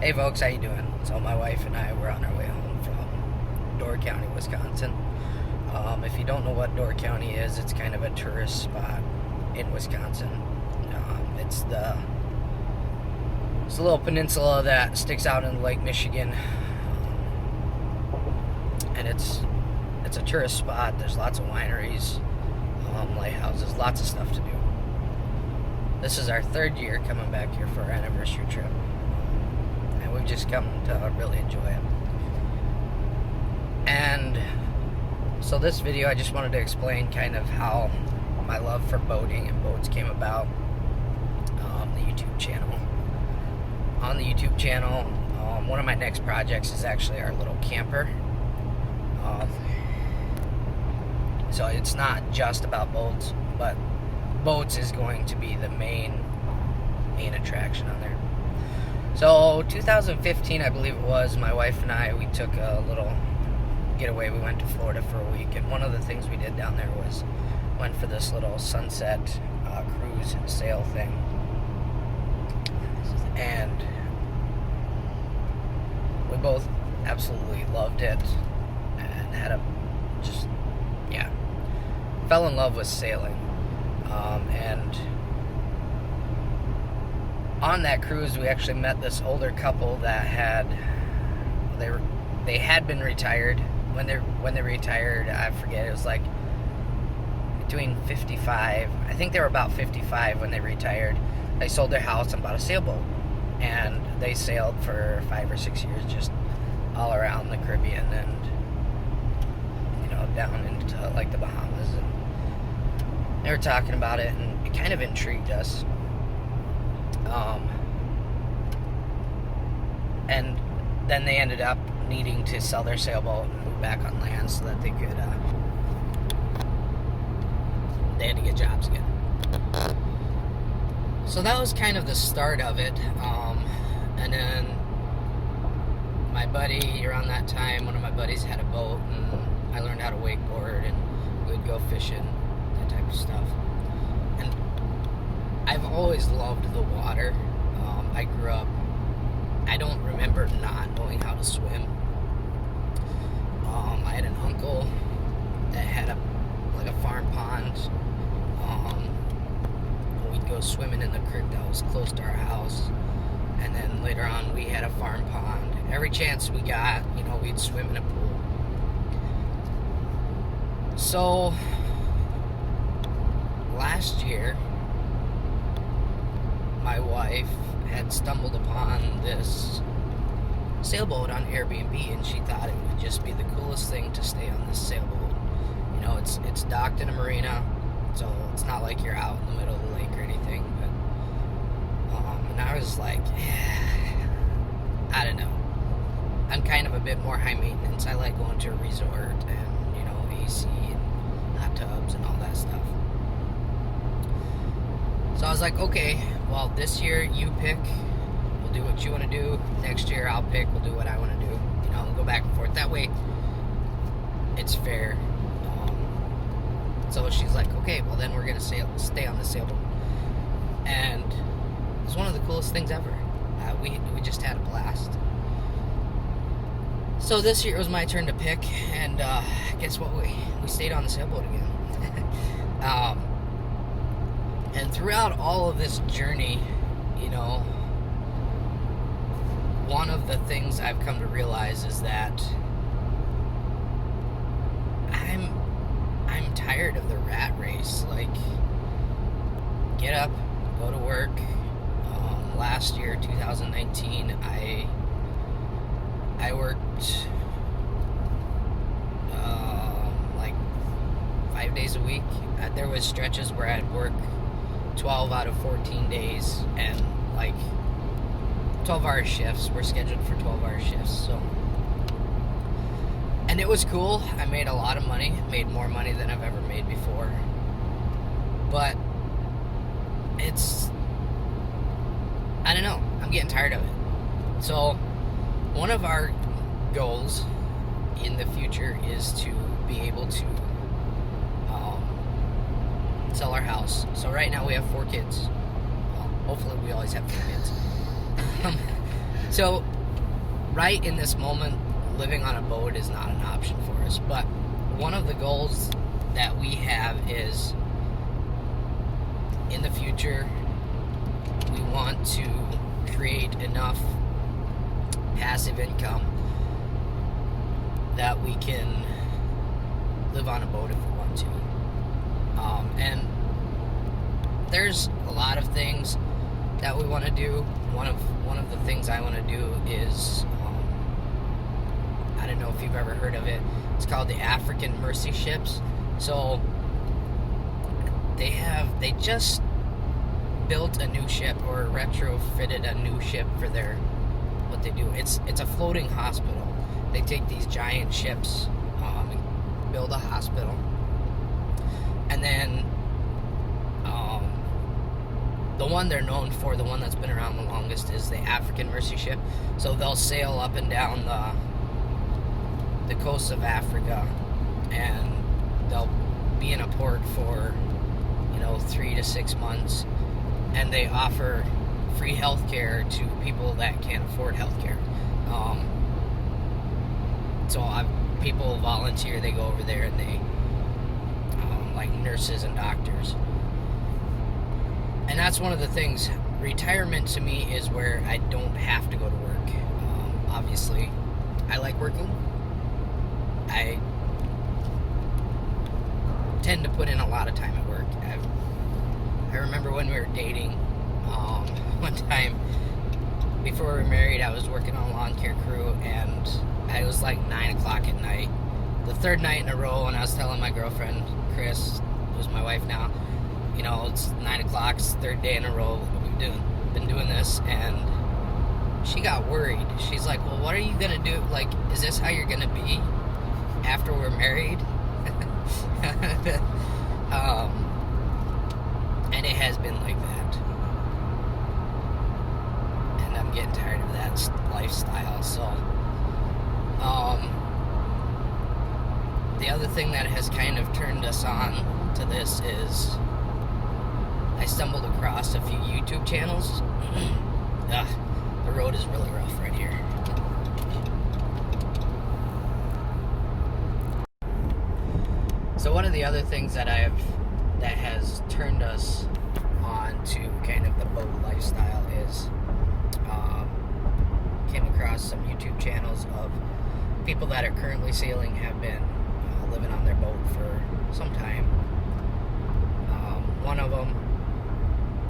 Hey folks, how you doing? So my wife and I were on our way home from Door County, Wisconsin. If you don't know what Door County is, it's kind of a tourist spot in Wisconsin. It's a little peninsula that sticks out in Lake Michigan, and it's a tourist spot. There's lots of wineries, lighthouses, lots of stuff to do. This is our third year coming back here for our anniversary trip. And we've just come to really enjoy it. And so this video, I just wanted to explain kind of how my love for boating and boats came about. The YouTube channel. On the YouTube channel, one of my next projects is actually our little camper. So it's not just about boats, but boats is going to be the main attraction on there. So 2015, I believe it was, my wife and I, we took a little getaway. We went to Florida for a week, and one of the things we did down there was went for this little sunset cruise sail thing. And we both absolutely loved it and fell in love with sailing. And on that cruise, we actually met this older couple that they had been retired. When they retired, I forget, it was like between 55. I think they were about 55 when they retired. They sold their house and bought a sailboat, and they sailed for 5 or 6 years just all around the Caribbean and down into like the Bahamas. And they were talking about it, and it kind of intrigued us. And then they ended up needing to sell their sailboat and move back on land so that they could, they had to get jobs again. So that was kind of the start of it. And then my buddy, around that time, one of my buddies had a boat, and I learned how to wakeboard, and we would go fishing, that type of stuff. And I've always loved the water. I grew up, I don't remember not knowing how to swim. I had an uncle that had a farm pond. We'd go swimming in the creek that was close to our house. And then later on, we had a farm pond. Every chance we got, we'd swim in a pool. So last year, my wife had stumbled upon this sailboat on Airbnb, and she thought it would just be the coolest thing to stay on this sailboat. It's docked in a marina, so it's not like you're out in the middle of the lake or anything. But and I was like, I don't know. I'm kind of a bit more high maintenance. I like going to a resort and AC and hot tubs and all that stuff. So I was like, okay, well, this year you pick. We'll do what you want to do. Next year I'll pick. We'll do what I want to do. We'll go back and forth. That way it's fair. So she's like, okay, well then we're going to stay on the sailboat. And it's one of the coolest things ever. We just had a blast. So this year it was my turn to pick, and guess what? We stayed on the sailboat again. And throughout all of this journey, one of the things I've come to realize is that I'm tired of the rat race. Like, get up, go to work. Last year, 2019, I worked like 5 days a week. There was stretches where I'd work 12 out of 14 days, and like 12-hour shifts. We're scheduled for 12-hour shifts. So, and it was cool. I made a lot of money. Made more money than I've ever made before. But I don't know. I'm getting tired of it. So one of our goals in the future is to be able to sell our house. So right now we have 4 kids. Well, hopefully we always have 4 kids. So, right in this moment, living on a boat is not an option for us. But one of the goals that we have is, in the future, we want to create enough passive income that we can live on a boat if we want to. And there's a lot of things that we want to do. One of the things I want to do is, I don't know if you've ever heard of it. It's called the African Mercy Ships. So they just built a new ship, or retrofitted a new ship for what they do. It's a floating hospital. They take these giant ships, and build a hospital, and then the one they're known for, the one that's been around the longest, is the African Mercy Ship. So they'll sail up and down the coast of Africa, and they'll be in a port for 3 to 6 months, and they offer free health care to people that can't afford health care. People volunteer, they go over there, and they like nurses and doctors. And that's one of the things. Retirement to me is where I don't have to go to work. Obviously, I like working. I tend to put in a lot of time at work. I remember when we were dating, one time before we were married, I was working on a lawn care crew, and it was like 9 o'clock at night. The third night in a row, and I was telling my girlfriend, Chris, who's my wife now, it's 9 o'clock, it's the third day in a row we've been doing this, and she got worried. She's like, well, what are you going to do? Like, is this how you're going to be after we're married? And it has been like that. And I'm getting tired of that lifestyle, so... the other thing that has kind of turned us on to this is I stumbled across a few YouTube channels. The road is really rough right here. So one of the other things that has turned us on to kind of the boat lifestyle is came across some YouTube channels of people that are currently sailing, have been living on their boat for some time. One of them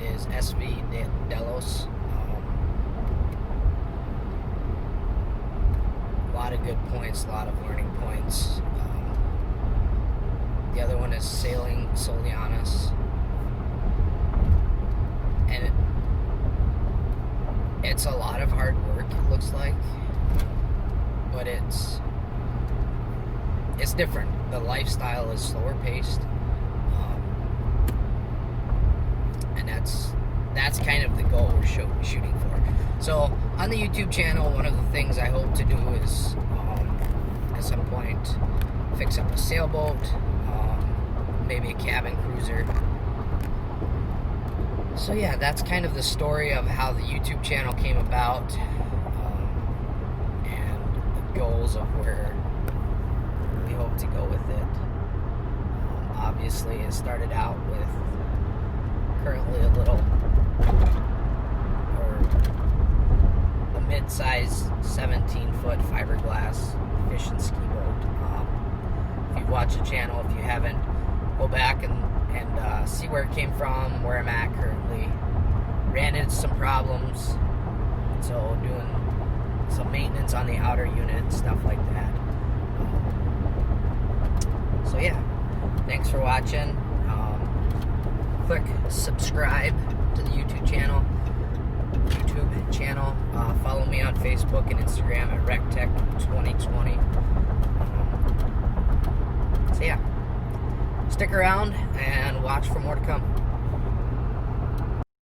is SV Delos. A lot of good points, a lot of learning points. The other one is Sailing Solianos. And it's a lot of hard work, it looks like. But it's different. The lifestyle is slower paced, and that's kind of the goal we're shooting for. So on the YouTube channel, one of the things I hope to do is at some point fix up a sailboat, maybe a cabin cruiser. So yeah, that's kind of the story of how the YouTube channel came about, and the goals of where we hope to go with it. Obviously, it started out with currently a mid-size 17-foot fiberglass fishing ski boat. If you've watched the channel, if you haven't, go back and see where it came from, where I'm at currently. Ran into some problems, so doing some maintenance on the outer unit, stuff like that. So yeah, thanks for watching. Click subscribe to the YouTube channel. Follow me on Facebook and Instagram at RecTech2020. So yeah, stick around and watch for more to come.